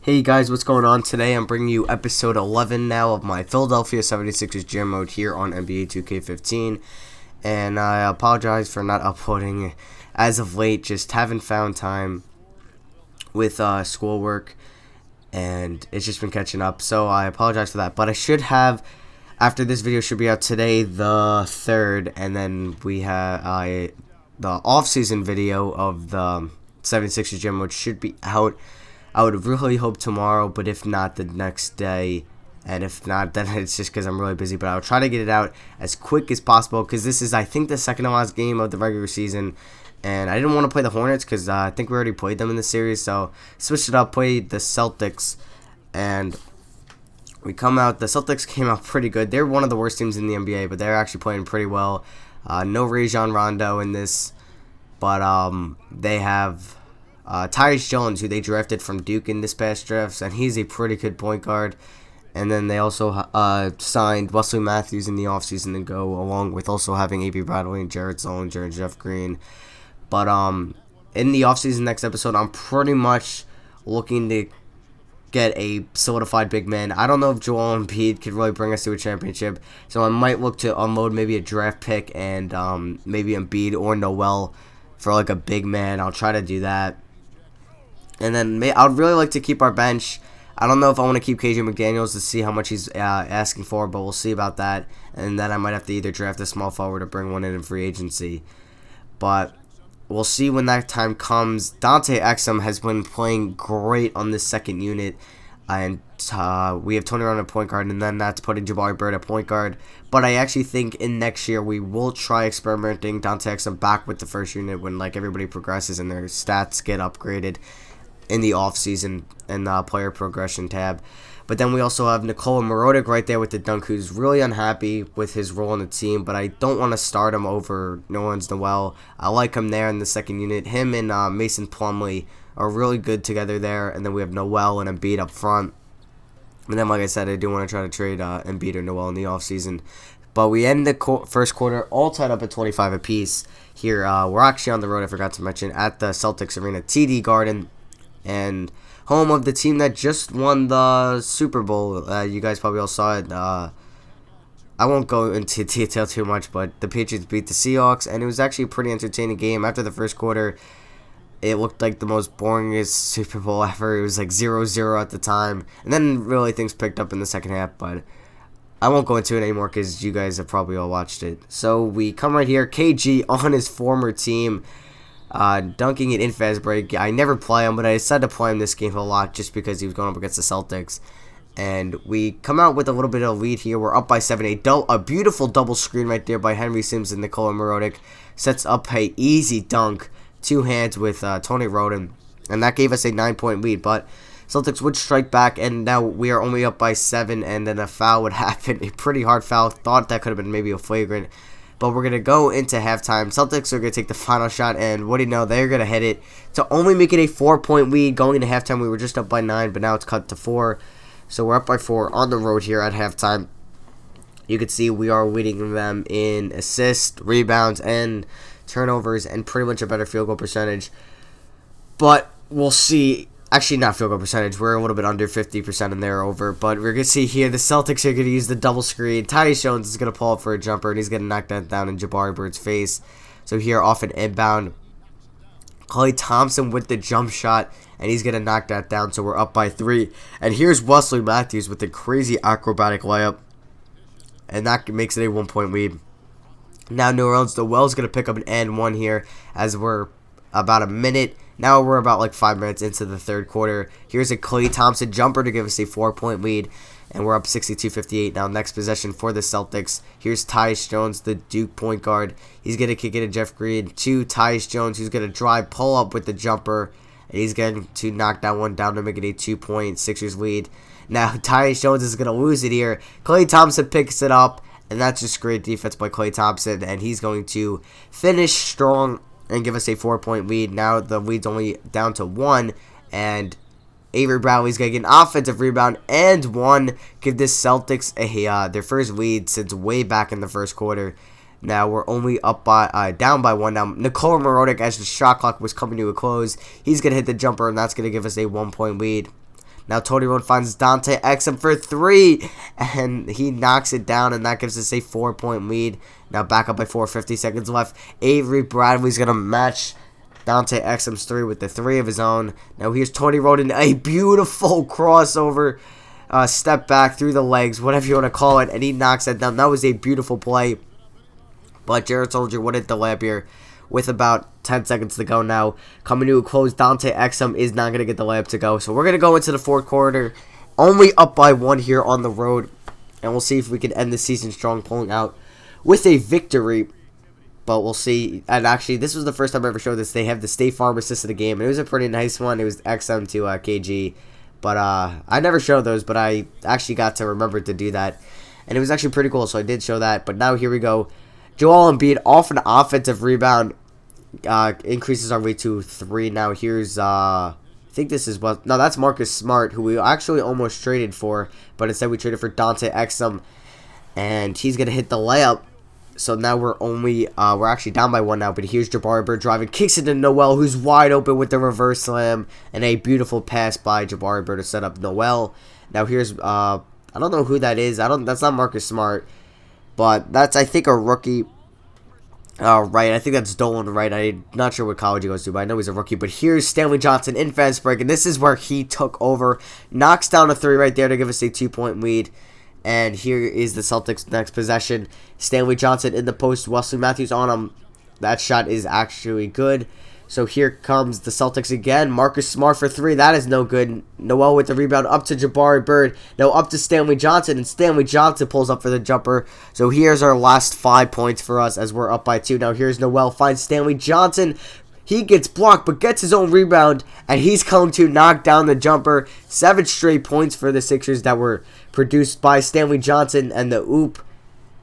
Hey guys, what's going on? Today I'm bringing you episode 11 now of my Philadelphia 76ers Gym Mode here on NBA 2K15. And I apologize for not uploading as of late, just haven't found time with schoolwork, and it's just been catching up, so I apologize for that. But I should have, after this video should be out today, the 3rd, and then we have the off-season video of the 76ers Gym Mode should be out. I would really hope tomorrow, but if not, the next day. And if not, then it's just because I'm really busy. But I'll try to get it out as quick as possible because this is, I think, the second to last game of the regular season. And I didn't want to play the Hornets because I think we already played them in the series. So switched it up, played the Celtics. And we come out, the Celtics came out pretty good. They're one of the worst teams in the NBA, but they're actually playing pretty well. No Rajon Rondo in this, but they have Tyus Jones, who they drafted from Duke in this past draft, and he's a pretty good point guard. And then they also signed Wesley Matthews in the offseason to go along with also having A.B. Bradley and Jared Sullinger and Jeff Green. But in the offseason next episode, I'm pretty much looking to get a solidified big man. I don't know if Joel Embiid could really bring us to a championship, so I might look to unload maybe a draft pick and maybe Embiid or Noel for like a big man. I'll try to do that. And then I'd really like to keep our bench. I don't know if I want to keep KJ McDaniels to see how much he's asking for, but we'll see about that. And then I might have to either draft a small forward or bring one in free agency. But we'll see when that time comes. Dante Exum has been playing great on this second unit. And we have Tony Brown at point guard, and then that's putting Jabari Bird at point guard. But I actually think in next year we will try experimenting Dante Exum back with the first unit when like everybody progresses and their stats get upgraded in the offseason and the player progression tab. But then we also have Nikola Mirotic right there with the dunk, who's really unhappy with his role on the team, but I don't want to start him over Nerlens Noel. I like him there in the second unit. Him and Mason Plumlee are really good together there, and then we have Noel and Embiid up front. And then, like I said, I do want to try to trade Embiid or Noel in the offseason. But we end the first quarter all tied up at 25 apiece. Here, we're actually on the road, I forgot to mention, at the Celtics Arena, TD Garden, and home of the team that just won the Super Bowl. You guys probably all saw it. I won't go into detail too much, but the Patriots beat the Seahawks, and it was actually a pretty entertaining game. After the first quarter, it looked like the most boringest Super Bowl ever. It was like 0-0 at the time, and then really things picked up in the second half, but I won't go into it anymore because you guys have probably all watched it. So we come right here, KG on his former team, dunking it in fast break. I never play him, but I decided to play him this game a lot just because he was going up against the Celtics. And we come out with a little bit of a lead here. We're up by 7-8. A beautiful double screen right there by Henry Sims and Nikola Mirotic. Sets up a easy dunk. Two hands with Tony Roden. And that gave us a 9-point lead. But Celtics would strike back, and now we are only up by 7. And then a foul would happen. A pretty hard foul. Thought that could have been maybe a flagrant. But we're going to go into halftime. Celtics are going to take the final shot, and what do you know? They're going to hit it to only make it a 4-point lead. Going into halftime, we were just up by 9, but now it's cut to 4. So we're up by 4 on the road here at halftime. You can see we are leading them in assists, rebounds, and turnovers, and pretty much a better field goal percentage. But we'll see. Actually, not field goal percentage. We're a little bit under 50% and they're over. But we're going to see here the Celtics are going to use the double screen. Tyus Jones is going to pull up for a jumper, and he's going to knock that down in Jabari Bird's face. So here off an inbound, Klay Thompson with the jump shot, and he's going to knock that down. So we're up by 3. And here's Wesley Matthews with the crazy acrobatic layup. And that makes it a 1-point lead. Now Nerlens Noel's going to pick up an and 1 here as we're about a minute. Now we're about like 5 minutes into the third quarter. Here's a Klay Thompson jumper to give us a 4-point lead. And we're up 62-58. Now next possession for the Celtics. Here's Tyus Jones, the Duke point guard. He's going to kick it to Jeff Green. To Tyus Jones, who's going to drive, pull up with the jumper. And he's going to knock that one down to make it a 2-point Sixers lead. Now Tyus Jones is going to lose it here. Klay Thompson picks it up. And that's just great defense by Klay Thompson. And he's going to finish strong and give us a 4-point lead. Now the lead's only down to 1, and Avery Bradley's going to get an offensive rebound and 1. Give this Celtics their first lead since way back in the first quarter. Now we're only up by down by 1 now. Nikola Mirotic, as the shot clock was coming to a close, he's going to hit the jumper, and that's going to give us a 1-point lead. Now Tony Road finds Dante Exum for 3, and he knocks it down, and that gives us a 4-point lead. Now back up by 4, 50 seconds left. Avery Bradley's going to match Dante Exum's 3 with the 3 of his own. Now here's Tony Road in a beautiful crossover, step back through the legs, whatever you want to call it, and he knocks that down. That was a beautiful play, but Jared Solinger wouldn't delay up here with about 10 seconds to go now. Coming to a close, Dante Exum is not going to get the layup to go. So we're going to go into the fourth quarter, only up by 1 here on the road, and we'll see if we can end the season strong, pulling out with a victory. But we'll see. And actually, this was the first time I ever showed this. They have the State Farm assist of the game, and it was a pretty nice one. It was XM to KG. But I never showed those, but I actually got to remember to do that. And it was actually pretty cool, so I did show that. But now here we go. Joel Embiid off an offensive rebound increases our way to 3. Now here's, I think this is what, no, that's Marcus Smart, who we actually almost traded for. But instead we traded for Dante Exum. And he's going to hit the layup. So now we're actually down by 1 now, but here's Jabari Bird driving, kicks it to Noel, who's wide open with the reverse slam, and a beautiful pass by Jabari Bird to set up Noel. Now here's, I don't know who that is. That's not Marcus Smart, but that's, I think, a rookie. Right, I think that's Dolan Wright. I'm not sure what college he goes to, but I know he's a rookie. But here's Stanley Johnson in fast break, and this is where he took over, knocks down a 3 right there to give us a 2-point lead. And here is the Celtics' next possession. Stanley Johnson in the post. Wesley Matthews on him. That shot is actually good. So here comes the Celtics again. Marcus Smart for 3. That is no good. Noel with the rebound up to Jabari Bird. Now up to Stanley Johnson. And Stanley Johnson pulls up for the jumper. So here's our last 5 points for us as we're up by 2. Now here's Noel. Finds Stanley Johnson. He gets blocked but gets his own rebound, and he's going to knock down the jumper. 7 straight points for the Sixers that were produced by Stanley Johnson, and the oop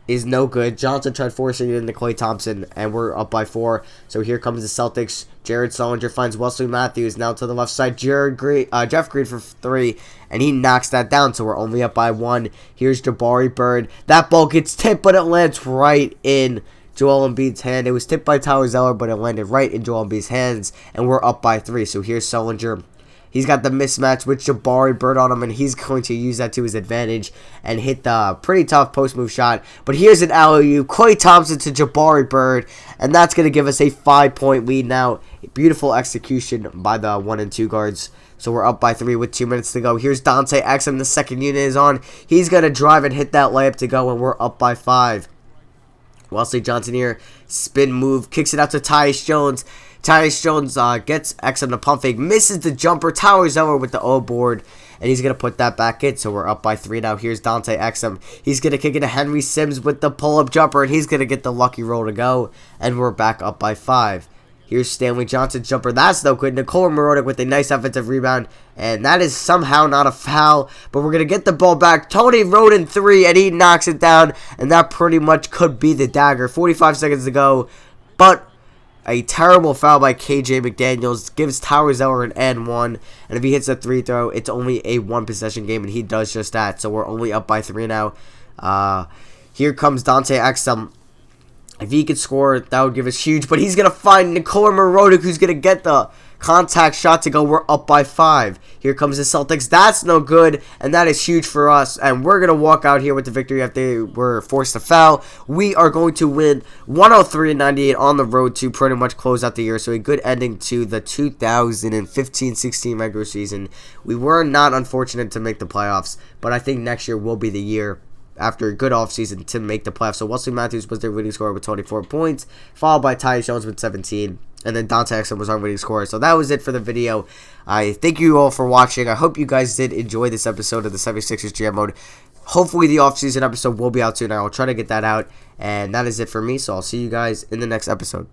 is no good. Johnson tried forcing it into Klay Thompson, and we're up by 4. So here comes the Celtics. Jared Solinger finds Wesley Matthews. Now to the left side, Jeff Green for 3, and he knocks that down, so we're only up by 1. Here's Jabari Bird. That ball gets tipped, but it lands right in Joel Embiid's hand. It was tipped by Tyler Zeller, but it landed right in Joel Embiid's hands, and we're up by 3. So here's Solinger. He's got the mismatch with Jabari Bird on him, and he's going to use that to his advantage and hit the pretty tough post-move shot. But here's an alley-oop. Klay Thompson to Jabari Bird, and that's going to give us a 5-point lead now. Beautiful execution by the 1 and 2 guards. So we're up by 3 with 2 minutes to go. Here's Dante Exum. The second unit is on. He's going to drive and hit that layup to go, and we're up by 5. Wesley Johnson here, spin move, kicks it out to Tyus Jones. Tyus Jones gets Exum to pump fake, misses the jumper. Tyler Zeller with the O board, and he's going to put that back in. So we're up by 3 now. Here's Dante Exum. He's going to kick it to Henry Sims with the pull-up jumper, and he's going to get the lucky roll to go. And we're back up by 5. Here's Stanley Johnson's jumper. That's no good. Nikola Mirotic with a nice offensive rebound. And that is somehow not a foul. But we're going to get the ball back. Tony Roden 3, and he knocks it down. And that pretty much could be the dagger. 45 seconds to go. But a terrible foul by KJ McDaniels gives Tyler Zeller an N1. And if he hits a 3 throw, it's only a 1-possession game. And he does just that. So we're only up by 3 now. Here comes Dante Exum. If he could score, that would give us huge. But he's going to find Nikola Mirotic, who's going to get the contact shot to go. We're up by 5. Here comes the Celtics. That's no good, and that is huge for us. And we're going to walk out here with the victory after they were forced to foul. We are going to win 103-98 on the road to pretty much close out the year. So a good ending to the 2015-16 regular season. We were not unfortunate to make the playoffs, but I think next year will be the year after a good offseason to make the playoffs. So Wesley Matthews was their leading scorer with 24 points, followed by Tyus Jones with 17, and then Dante Exum was our leading scorer. So that was it for the video. I thank you all for watching. I hope you guys did enjoy this episode of the 76ers GM mode. Hopefully the offseason episode will be out soon. I will try to get that out, and that is it for me. So I'll see you guys in the next episode.